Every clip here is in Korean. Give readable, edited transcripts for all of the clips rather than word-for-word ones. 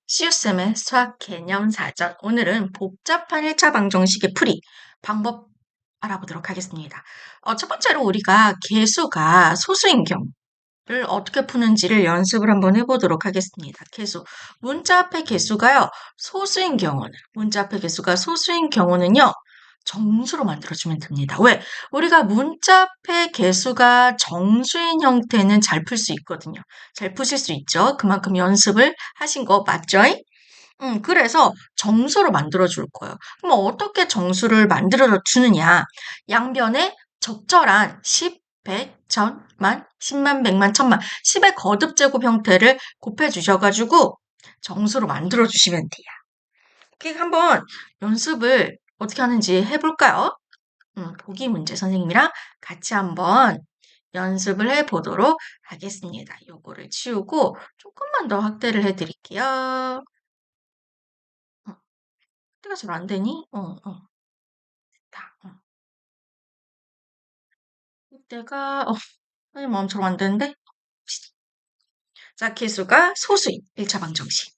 시우쌤의 수학 개념 사전. 오늘은 복잡한 1차 방정식의 풀이 방법 알아보도록 하겠습니다. 첫 번째로 우리가 개수가 소수인 경우를 어떻게 푸는지를 연습을 한번 해보도록 하겠습니다. 개수. 문자 앞에 개수가요, 소수인 경우는, 문자 앞에 개수가 소수인 경우는요, 정수로 만들어주면 됩니다. 왜? 우리가 문자 앞에 개수가 정수인 형태는 잘 풀 수 있거든요. 잘 푸실 수 있죠. 그만큼 연습을 하신 거 맞죠? 그래서 정수로 만들어줄 거예요. 그럼 어떻게 정수를 만들어 주느냐? 양변에 적절한 10, 100, 1000, 만, 10만, 100만, 1000만, 10의 거듭제곱 형태를 곱해 주셔가지고 정수로 만들어 주시면 돼요. 이렇게 한번 연습을 어떻게 하는지 해볼까요? 보기 문제 선생님이랑 같이 한번 연습을 해보도록 하겠습니다. 요거를 치우고 조금만 더 확대를 해드릴게요. 확대가 잘 안 되니? 됐다. 확대가, 선생님 마음처럼 안 되는데? 자, 개수가 소수인 1차 방정식.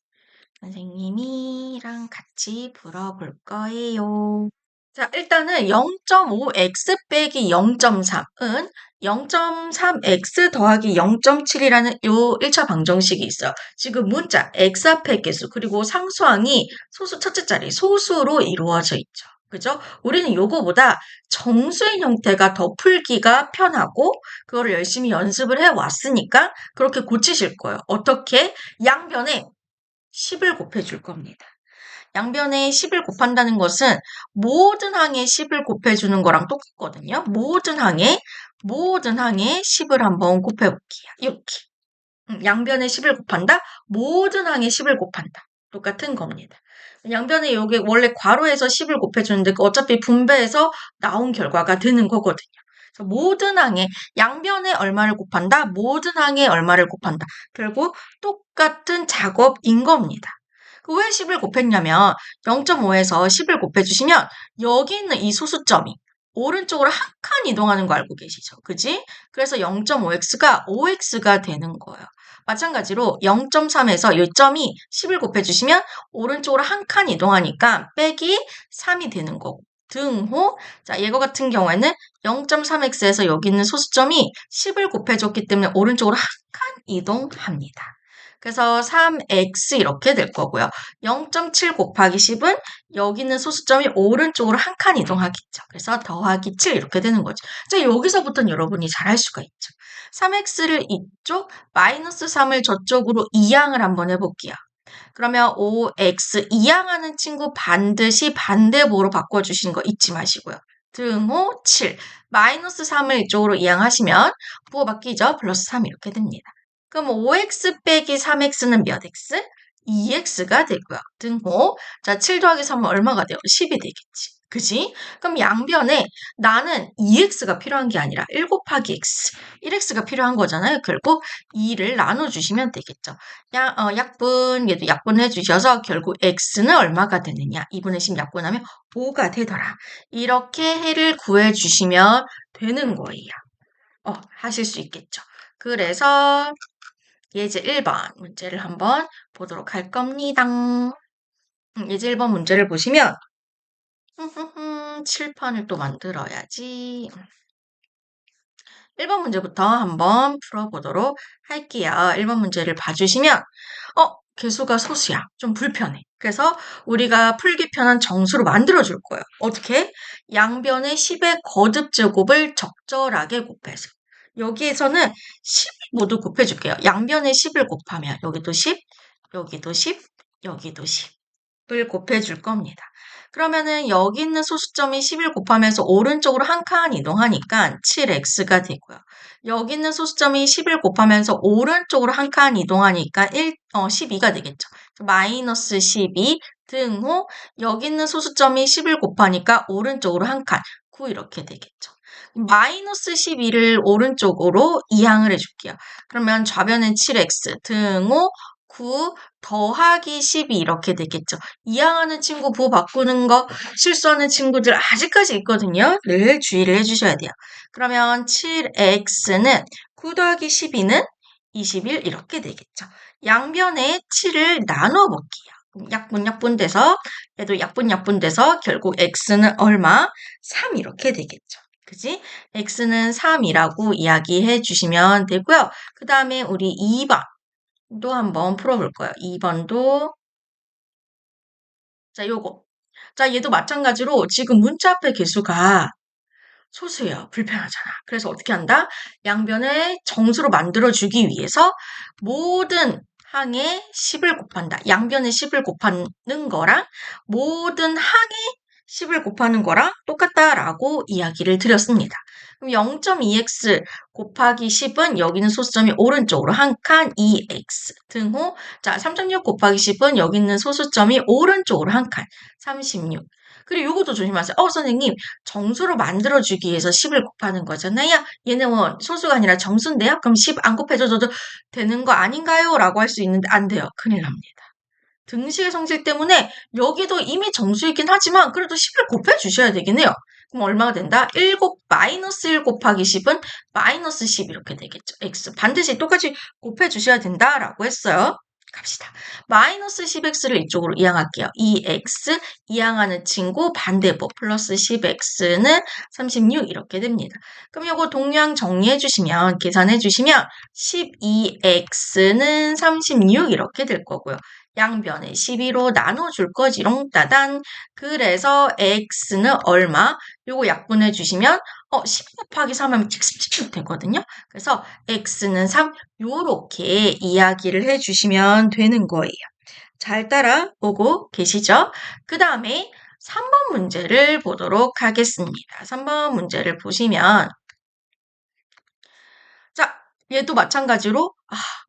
선생님이랑 같이 풀어볼 거예요. 자, 일단은 0.5x 빼기 0.3은 0.3x 더하기 0.7이라는 요 1차 방정식이 있어요. 지금 문자 x 앞의 개수 그리고 상수항이 소수 첫째 자리 소수로 이루어져 있죠. 그죠? 우리는 요거보다 정수인 형태가 더 풀기가 편하고 그거를 열심히 연습을 해왔으니까 그렇게 고치실 거예요. 어떻게? 양변에 10을 곱해줄 겁니다. 양변에 10을 곱한다는 것은 모든 항에 10을 곱해주는 거랑 똑같거든요. 모든 항에 10을 한번 곱해볼게요. 이렇게. 양변에 10을 곱한다? 모든 항에 10을 곱한다. 똑같은 겁니다. 양변에 여기 원래 괄호에서 10을 곱해주는데 어차피 분배해서 나온 결과가 되는 거거든요. 그래서 모든 항에 양변에 얼마를 곱한다? 모든 항에 얼마를 곱한다. 결국 똑같은 작업인 겁니다. 왜 10을 곱했냐면 0.5에서 10을 곱해주시면 여기 있는 이 소수점이 오른쪽으로 한 칸 이동하는 거 알고 계시죠? 그지? 그래서 0.5x가 5x가 되는 거예요. 마찬가지로 0.3에서 이 점이 10을 곱해주시면 오른쪽으로 한 칸 이동하니까 빼기 3이 되는 거고. 등호. 자, 이거 같은 경우에는 0.3x에서 여기 있는 소수점이 10을 곱해줬기 때문에 오른쪽으로 한 칸 이동합니다. 그래서 3x 이렇게 될 거고요. 0.7 곱하기 10은 여기 있는 소수점이 오른쪽으로 한 칸 이동하겠죠. 그래서 더하기 7 이렇게 되는 거죠. 자, 여기서부터는 여러분이 잘 할 수가 있죠. 3x를 이쪽, 마이너스 3을 저쪽으로 이항을 한번 해볼게요. 그러면 5x 이항하는 친구 반드시 반대보로 바꿔주시는 거 잊지 마시고요. 등호 7, 마이너스 3을 이쪽으로 이항하시면 부호 바뀌죠? 플러스 3 이렇게 됩니다. 그럼 5x 빼기 3x는 몇 x? 2x가 되고요. 등호. 자, 7 더하기 3은 얼마가 돼요? 10이 되겠지. 그지? 그럼 양변에 나는 2x가 필요한 게 아니라 1 곱하기 x, 1x가 필요한 거잖아요. 결국 2를 나눠주시면 되겠죠. 약분, 얘도 약분해 주셔서 결국 x는 얼마가 되느냐. 2분의 10 약분하면 5가 되더라. 이렇게 해를 구해주시면 되는 거예요. 하실 수 있겠죠. 그래서 예제 1번 문제를 한번 보도록 할 겁니다. 예제 1번 문제를 보시면 칠판을 또 만들어야지. 1번 문제부터 한번 풀어보도록 할게요. 1번 문제를 봐주시면 개수가 소수야. 좀 불편해. 그래서 우리가 풀기 편한 정수로 만들어줄 거예요. 어떻게? 양변의 10의 거듭제곱을 적절하게 곱해서. 여기에서는 10을 모두 곱해줄게요. 양변의 10을 곱하면 여기도 10, 여기도 10, 여기도 10을 곱해줄 겁니다. 그러면은 여기 있는 소수점이 10을 곱하면서 오른쪽으로 한 칸 이동하니까 7x가 되고요. 여기 있는 소수점이 10을 곱하면서 오른쪽으로 한 칸 이동하니까 12가 되겠죠. 마이너스 12 등호 여기 있는 소수점이 10을 곱하니까 오른쪽으로 한 칸 9 이렇게 되겠죠. 마이너스 12를 오른쪽으로 이항을 해줄게요. 그러면 좌변은 7x 등호 9 더하기 12 이렇게 되겠죠. 이항하는 친구 부호 바꾸는 거 실수하는 친구들 아직까지 있거든요. 늘 주의를 해주셔야 돼요. 그러면 7x는 9 더하기 12는 21 이렇게 되겠죠. 양변에 7을 나눠 볼게요. 약분돼서 얘도 약분돼서 결국 x는 얼마? 3 이렇게 되겠죠. 그지? x는 3이라고 이야기해 주시면 되고요. 그 다음에 우리 2번도 한번 풀어볼 거예요. 2번도 자, 요거. 자, 얘도 마찬가지로 지금 문자 앞에 개수가 소수예요. 불편하잖아. 그래서 어떻게 한다? 양변을 정수로 만들어주기 위해서 모든 항에 10을 곱한다. 양변에 10을 곱하는 거랑 모든 항에 10을 곱하는 거랑 똑같다라고 이야기를 드렸습니다. 그럼 0.2x 곱하기 10은 여기는 소수점이 오른쪽으로 한 칸 2x 등호. 자, 3.6 곱하기 10은 여기 있는 소수점이 오른쪽으로 한 칸 36. 그리고 이것도 조심하세요. 선생님, 정수로 만들어주기 위해서 10을 곱하는 거잖아요. 얘는 뭐 소수가 아니라 정수인데요. 그럼 10 안 곱해줘도 되는 거 아닌가요? 라고 할 수 있는데 안 돼요. 큰일 납니다. 등식의 성질 때문에 여기도 이미 정수이긴 하지만 그래도 10을 곱해주셔야 되긴 해요. 그럼 얼마가 된다? 1 마이너스 1 곱하기 10은 마이너스 10 이렇게 되겠죠. x 반드시 똑같이 곱해주셔야 된다라고 했어요. 갑시다. 마이너스 10x를 이쪽으로 이항할게요. 2x 이항하는 친구 반대보 플러스 10x는 36 이렇게 됩니다. 그럼 이거 동량 정리해 주시면 계산해 주시면 12x는 36 이렇게 될 거고요. 양변에 12로 나눠줄 거지롱 따단. 그래서 x는 얼마? 요거 약분해 주시면 10 곱하기 3 하면 칙칙칙 되거든요. 그래서 x는 3 요렇게 이야기를 해 주시면 되는 거예요. 잘 따라오고 계시죠? 그 다음에 3번 문제를 보도록 하겠습니다. 3번 문제를 보시면 자, 얘도 마찬가지로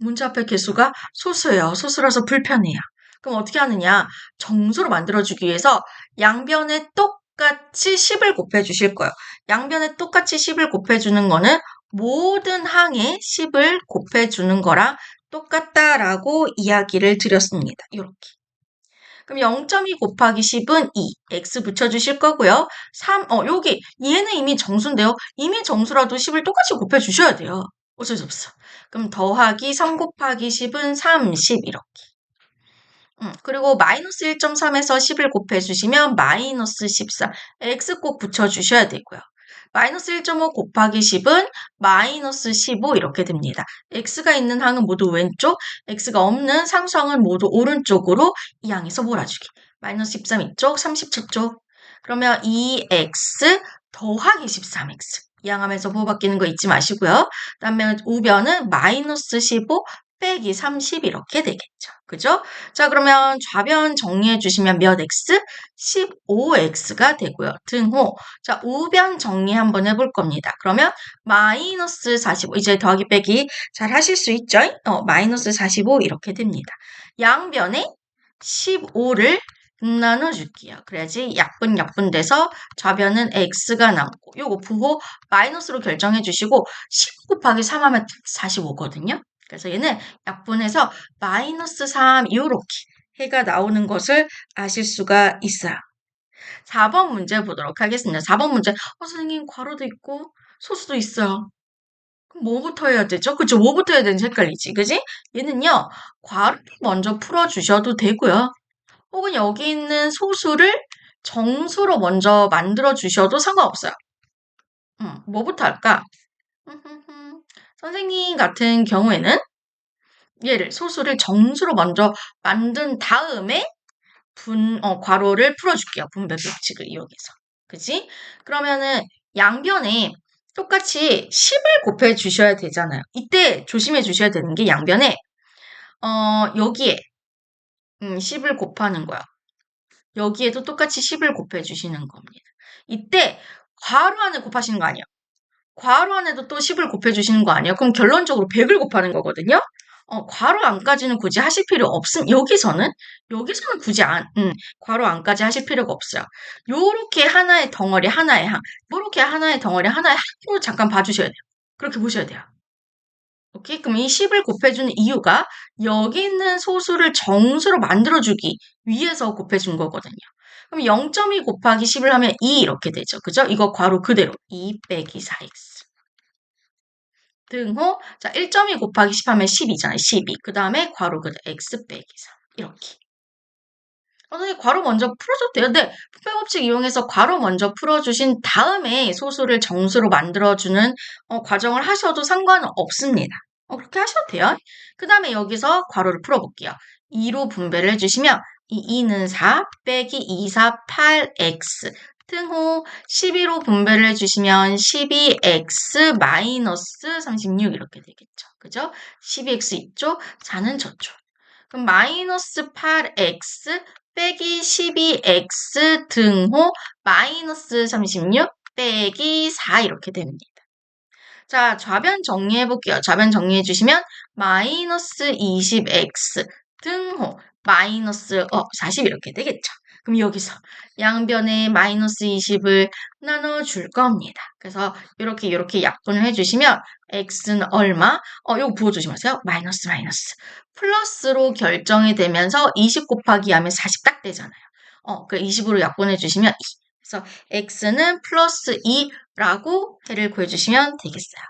문제 앞에 개수가 소수예요. 소수라서 불편해요. 그럼 어떻게 하느냐? 정수로 만들어주기 위해서 양변에 똑같이 10을 곱해주실 거예요. 양변에 똑같이 10을 곱해주는 거는 모든 항에 10을 곱해주는 거랑 똑같다라고 이야기를 드렸습니다. 이렇게. 그럼 0.2 곱하기 10은 2. x 붙여주실 거고요. 3, 여기 얘는 이미 정수인데요. 이미 정수라도 10을 똑같이 곱해주셔야 돼요. 어쩔 수 없어. 그럼 더하기 3 곱하기 10은 30 이렇게. 그리고 마이너스 1.3에서 10을 곱해주시면 마이너스 14. x 꼭 붙여주셔야 되고요. 마이너스 1.5 곱하기 10은 마이너스 15 이렇게 됩니다. x가 있는 항은 모두 왼쪽, x가 없는 상수항은 모두 오른쪽으로 이 항에서 몰아주기. 마이너스 13 이쪽, 30 저쪽. 그러면 2x 더하기 13x. 이 항하면서 부호 바뀌는 거 잊지 마시고요. 그 다음에 우변은 마이너스 15 빼기 30 이렇게 되겠죠. 그죠? 자, 그러면 좌변 정리해 주시면 몇 x? 15x가 되고요. 등호. 자, 우변 정리 한번 해볼 겁니다. 그러면 마이너스 45, 이제 더하기 빼기 잘 하실 수 있죠? 마이너스 45 이렇게 됩니다. 양변에 15를 나눠줄게요. 그래야지 약분돼서 좌변은 x가 남고 요거 부호 마이너스로 결정해 주시고 10 곱하기 3 하면 45거든요. 그래서 얘는 약분해서 마이너스 3 이렇게 해가 나오는 것을 아실 수가 있어요. 4번 문제 보도록 하겠습니다. 4번 문제. 선생님, 괄호도 있고 소수도 있어요. 그럼 뭐부터 해야 되죠? 그쵸? 뭐부터 해야 되는지 헷갈리지. 그지? 얘는요, 괄호를 먼저 풀어주셔도 되고요. 혹은 여기 있는 소수를 정수로 먼저 만들어 주셔도 상관없어요. 뭐부터 할까? 선생님 같은 경우에는 얘를 소수를 정수로 먼저 만든 다음에 괄호를 풀어줄게요. 분배 법칙을 이용해서. 그지? 그러면은 양변에 똑같이 10을 곱해 주셔야 되잖아요. 이때 조심해 주셔야 되는 게 양변에 여기에 10을 곱하는 거야. 여기에도 똑같이 10을 곱해 주시는 겁니다. 이때 괄호 안에 곱하시는 거 아니에요. 괄호 안에도 또 10을 곱해 주시는 거 아니에요. 그럼 결론적으로 100을 곱하는 거거든요. 괄호 안까지는 굳이 하실 필요 없음. 여기서는 굳이 괄호 안까지 하실 필요가 없어요. 요렇게 하나의 덩어리, 하나의 항. 요렇게 하나의 덩어리, 하나의 항으로 잠깐 봐주셔야 돼요. 그렇게 보셔야 돼요. 오케이? 그럼 이 10을 곱해주는 이유가 여기 있는 소수를 정수로 만들어주기 위해서 곱해준 거거든요. 그럼 0.2 곱하기 10을 하면 2 이렇게 되죠. 그죠? 이거 괄호 그대로 2 빼기 4x. 등호. 자, 1.2 곱하기 10 하면 12잖아요. 12. 그 다음에 괄호 그대로 x 빼기 3. 이렇게. 선생님, 괄호 먼저 풀어줘도 돼요. 근데 부패 법칙 이용해서 괄호 먼저 풀어주신 다음에 소수를 정수로 만들어주는 과정을 하셔도 상관은 없습니다. 그렇게 하셔도 돼요. 그 다음에 여기서 괄호를 풀어볼게요. 2로 분배를 해주시면 이 2는 4 빼기 2, 4, 8x 등호 12로 분배를 해주시면 12x 마이너스 36 이렇게 되겠죠. 그죠? 12x 이쪽, 4는 저쪽. 그럼 마이너스 8x 빼기 12x 등호 마이너스 36 빼기 4 이렇게 됩니다. 자, 좌변 정리해 볼게요. 좌변 정리해 주시면 마이너스 20x 등호 마이너스 40 이렇게 되겠죠. 그럼 여기서 양변에 마이너스 20을 나눠줄 겁니다. 그래서 이렇게 약분을 해주시면 x는 얼마? 요거 부어주지 마세요. 마이너스 마이너스. 플러스로 결정이 되면서 20 곱하기 하면 40 딱 되잖아요. 그 20으로 약분해 주시면 2. 그래서 x는 플러스 2라고 해를 구해주시면 되겠어요.